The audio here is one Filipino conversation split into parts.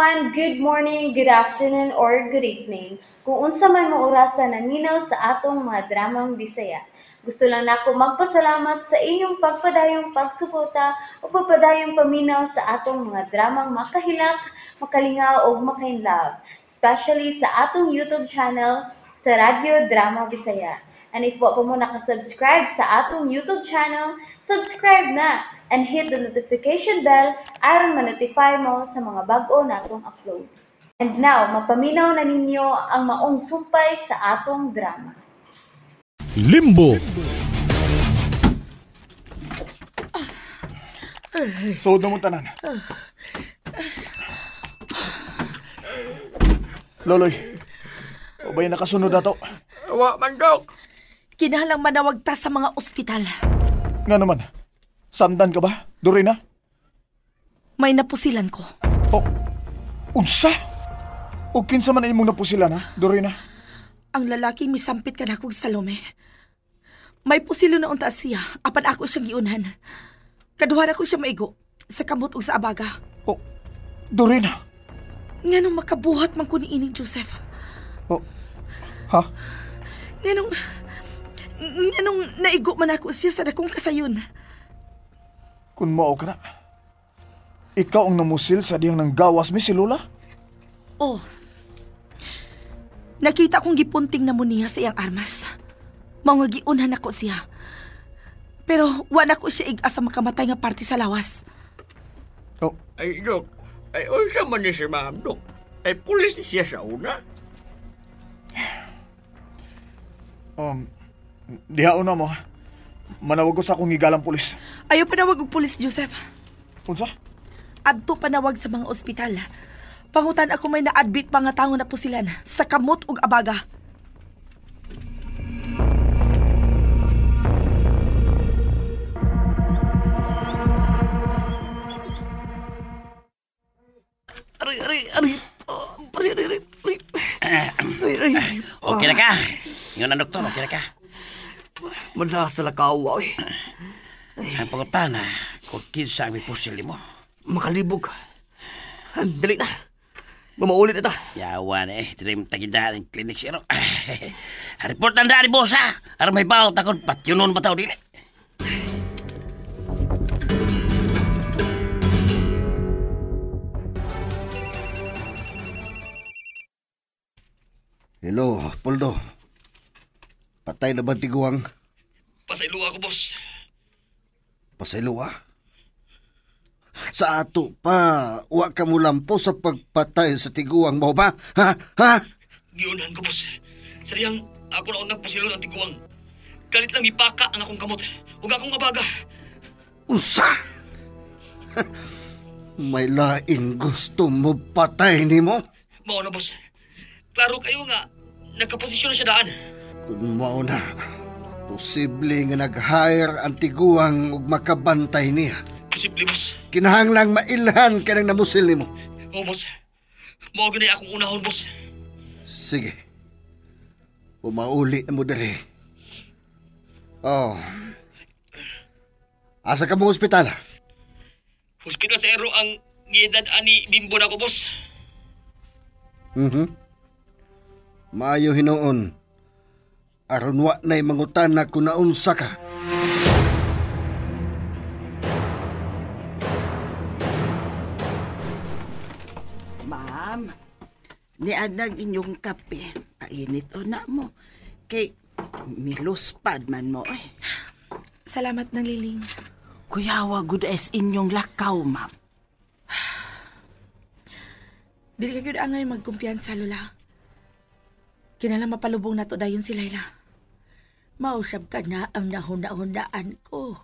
everyone, good morning, good afternoon, or good evening. Kung unsa man mo orasan naminaw sa atong mga dramang Bisaya. Gusto lang nako magpasalamat sa inyong pagpadayong pagsuporta o pagpadayong paminaw sa atong mga dramang makahilak, makalingaw o makainlove, especially sa atong YouTube channel sa Radyo Drama Bisaya. And if wa pa mo nakasubscribe sa atong YouTube channel, subscribe na and hit the notification bell aron ma-notify mo sa mga bag-o natong uploads. And now, mapaminaw na ninyo ang maong sumpay sa atong drama. Limbo. Sood na mong tanan. Loloy, o ba'y nakasunod na to? Wa manggok. Kinahanglang manawag ta sa mga ospital. Nga naman, samdan ka ba? Duri na? May napusilan ko. O, unsa? O kinsa man imong napusila na? Duri na? Ang lalaki misampit ka na kong Salome. May pusilo na unta siya, apan ako siyang giunhan. Kaduhan ako siya maigo, sa kamot ug sa abaga. O, duri na? Nga nung makabuhat man ko ni ining Joseph. O, ha? Nga nung naigo man ako siya sa dakong kasayon. Kung mao ka na, ikaw ang namusil sa diyang nang gawas mi si Lola? Oh. Nakita kong gipunting na mo niya sa iyang armas. Mga giunhan ako siya. Pero wala ko siya ig-asa makamatay nga parte sa lawas. O, Ay, Dok. Ay, unsa man ni si Ma'am, Dok? Ay, pulis ni siya sa una. dihaon na mo ha. Manawag ko sa akong igalang pulis. Ayaw panawag og pulis, Joseph. Unsa? Adto panawag sa mga ospital. Pangutan ako may na-admit mga tao na pusilan sa kamot ug abaga. Okay na ka? Yun ang doktor, okay na ka? Madalas sa lakaw, ay. Ang pangutan na, kung kinsa ang pusil mo. Makalibog. Dali na. Mamaulit na ta. Yawa na dilim tagidahan ng klinik siro. Report ang dari, boss, ha? Aram may baw, takot, patyunon ba tao dili? Hello, Poldo. Patay na ba tiguang? Pasaylo ako, boss. Pasaylo ah. Sa ato pa, wa ka mo lampo sa pagpatay sa tiguang mo ba? Ha? Ha? Giunahan ko, boss. Sariyang ako na unang pasilo ng tiguang. Galit lang ipaka ang akong kamot. Huwag akong abaga. Unsa? May laing gusto mo patay ni mo? Mao na, boss. Klaro kayo nga, nagkaposisyon na siya daan. Kung mauna, posible nga nag-hire ang tiguang ug makabantay niya. Posible, boss. Kinahanglang mailhan ka ng namusil ni mo. Oo, boss. Mao ganay akong unahon, boss. Sige. Pumauli mo dali. Oh. Asa ka mo ospital? Hospital sa Ero ang giedad ani Bimbo na ko, boss. Maayo hinoon. Aron wa na'y mangutan na kung naunsa ka. Ma'am, nianag inyong kape. Painit o na mo. Kay miluspad man mo eh. Salamat ng liling. Kuyawa good as inyong lakaw, ma'am. Dili ka gyud angay magkumpiyansa, Lola. Kinalang mapalubong na to dayon si Layla. Mausap ka na ang nahuna-hunaan ko.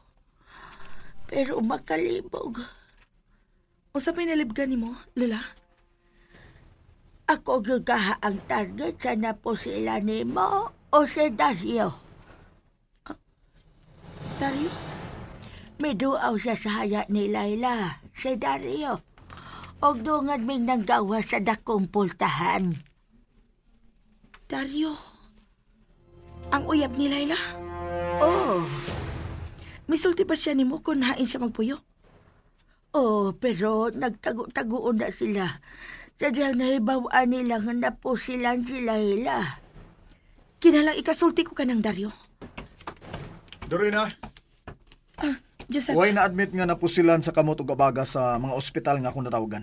Pero makalibog. Usap may nalibgan ni mo, Lola? Ako gugaha ang target sa napo sila ni mo o si Dario? Dario? May duaw siya sa haya ni Layla, si Dario. O dungad may nanggawa sa dakong pultahan. Dario, ang uyab ni Layla? Oh, misulti ba siya ni mo kung hain siya magpuyo? Oh, pero nagtago-tagoon na sila. Sadyang nahibawan nila nga na po silang sila. Kinalang ikasulti ko ka ng Dario. Dorina, Joseph, why na-admit nga na pusilan sa kamot ug abaga sa mga ospital nga akong natawagan?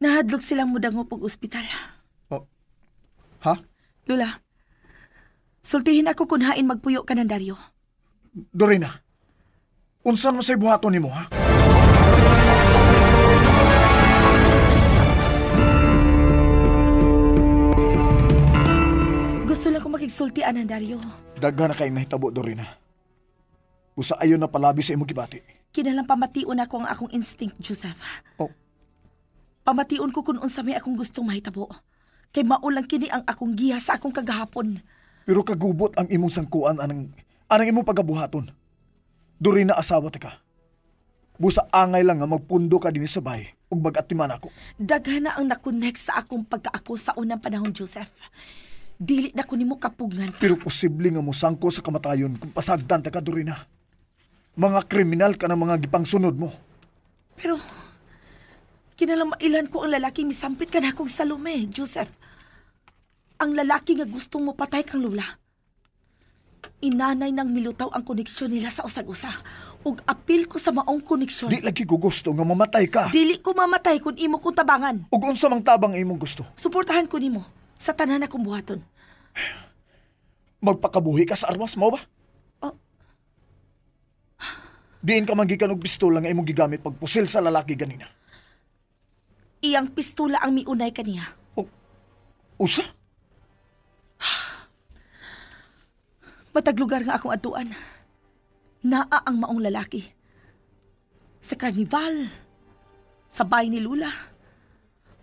nahadlok silang mudangop og ospital. Oh. Ha? Lula, sultihin ako kung hain magpuyo ka ng Dario. Dorina, unsan mo say buhaton nimo, ha? Gusto lang ko makigsultian ng Dario. Daghan na kay mahitabo, Dorina. Busa ayon na palabi sa imong gibati. Kinalang pamation ako ang akong instinct, Joseph. Oh. Pamation ko kung unsa may akong gustong mahitabo. Kay maulang kini ang akong giha sa akong kagahapon. Pero kagubot ang imong sangkuan anang imong pagabuhaton. Dorina, asawa ti ka. Busa angay lang nga magpundo ka din sa bay ug mag-atiman ako. Daghan na ang nakonect sa akong pagkaako sa unang panahon, Joseph. Dili na ko nimo kapugngan. Pero posible nga musangko sa kamatayon kung pasagdan ta ka, Dorina. Mga kriminal ka ng mga gipangsunod mo. Pero, kinalang mailan ko ang lalaki misampit ka na akong Salome, Joseph. Ang lalaki nga gustong mo patay kang Lula. Inanay nang milutaw ang koneksyon nila sa usag-usa. Ug apil ko sa maong koneksyon. Di lagi ko gusto nga mamatay ka. Dili ko mamatay kung imo kong tabangan. Ug unsa mang tabang imong gusto? Suportahan ko nimo sa tanan akong buhaton. Magpakabuhi ka sa armas mo ba? Oh. Diin ka manggikan og pistola nga imong gigamit pagpusil sa lalaki ganina. Iyang pistola ang miunay kaniya. Oh. Usa? Mataglugar nga akong atuan. Naa ang maong lalaki. Sa karnival. Sa bahay ni Lula.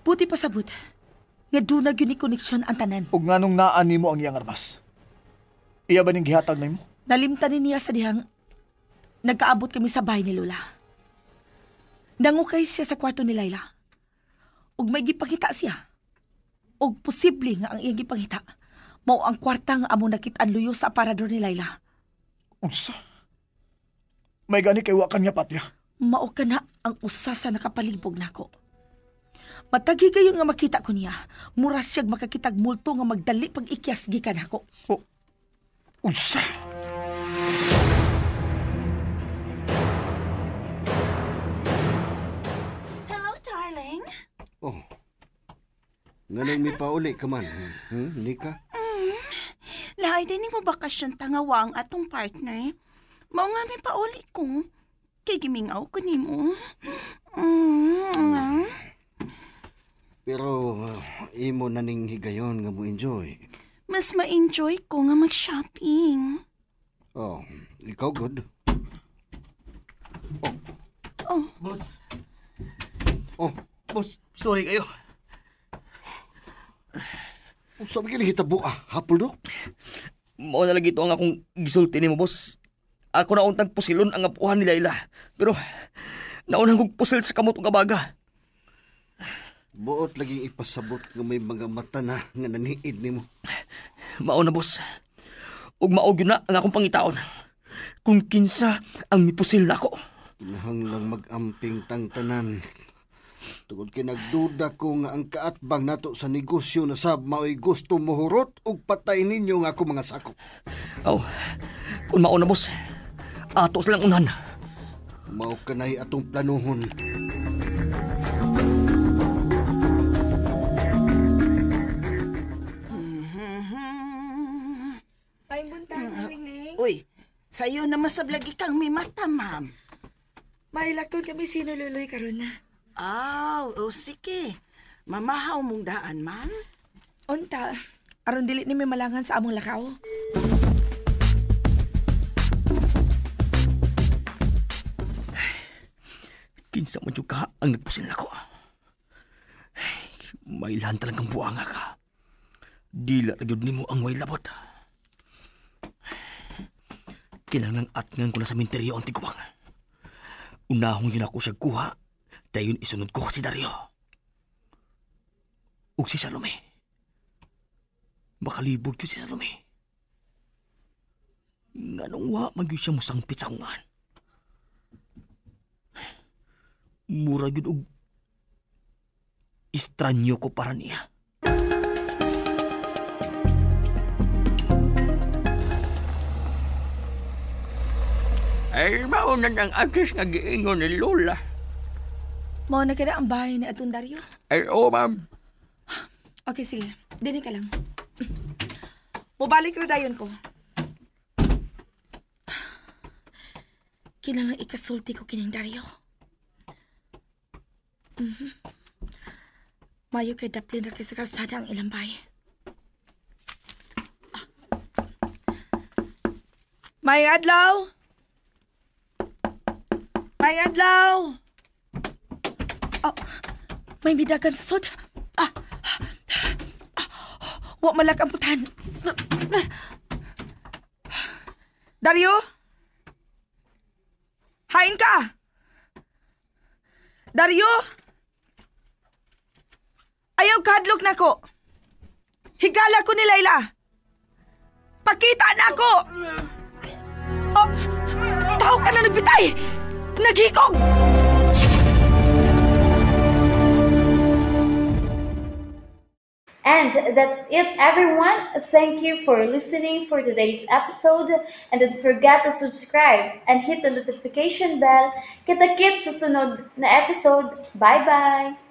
Buti pa sabot. Nga dunag yun ni koneksyon ang tanan. Ug nganong naa nimo ang iyang armas? Iya ba ning gihatag nimo? Nalimtan niya sa dihang nagkaabot kami sa bahay ni Lula. Nangukay siya sa kwarto ni Layla. Ug may gipangita siya. Ug posible nga ang iyang gipangita mao ang kwarta nga amo nakit-an luyo sa aparador ni Layla. Unsa? May gani kay wa kanya patya. Mao ka na ang usa sa nakapalibog nako. Matagi gayon nga makita ko niya. Mura siyag makakitag multo nga magdali pag ikyas gikan ako. Oh. Unsa? Hello, darling. Oh. Nganong mi pauli ka man? Hindi ka? Lahay din mo bakasyon tangawa ang atong partner. Mao nga may pauli ko. Kay gimingaw ko nimo. Pero imo na ning higayon nga mo enjoy. Mas ma-enjoy ko nga mag-shopping. Oh, ikaw good. Boss. Oh, Boss, sorry kayo. sabi ka hitabo hapol do? Mao na lagi ito ang akong gisulti nimo, boss. Ako na untag pusilon ang apuhan ni Layla. Pero, naunang kong pusil sa kamot ng abaga. Buot laging ipasabot nga may mga mata na nga naniid nimo. Mao na, boss. Ug mao gyud na ang akong pangitaon. Kung kinsa ang mipusil nako. Kinahanglang mag-amping tang tanan. Tungod kay nagduda ko nga ang kaatbang nato sa negosyo na sab mao'y gusto mohurot ug patay ninyo nga ako mga sakop. Aw, kung mao na, boss. Ato silang unan. Mao kanay atong planuhon. Ay, buntag, Lingling. Uy, sayo na masablagi kang may mata, ma'am. May lakton kami sinululoy karon na. Sige. Mamahaw mong daan, ma'am. Unta, aron dili ni may malangan sa among lakaw. Kinsa mo ka ang nagpusil nako. May ilan talagang buanga ka. Dila na yun nimo ang way labot. Kinanang atngan ko na sa minteryo ang tiguang. Unahong yun ako siya kuha, dayon isunod ko si Dario. Ug si Salome. Makalibog yun si Salome. Nganong wa magyud siya musangpit sa kungan. Mura yun og Istranyo ko para niya. Ay, maunan ang address nga giingon ni Lola. Mao na kada ang bahay ni Atong Dario. Ay, oo, ma'am. Okay, sige. Dini ka lang. Mubalik na dayon ko. Kinalang ikasulti ko kining Dario. Mayo kay daplin na kay sa kalsada ang ilang bahay. May adlaw! May adlaw! Oh, may bidagan sa sod. Wa malak ang putan. Dario? Hain ka! Dario? Ayaw kadlok na ko. Higala ko ni Layla. Pakita na ako! Oh, tao ka na nagbitay! Naghikog! And that's it, everyone. Thank you for listening for today's episode. And don't forget to subscribe and hit the notification bell. Kita-kits sa sunod na episode. Bye-bye!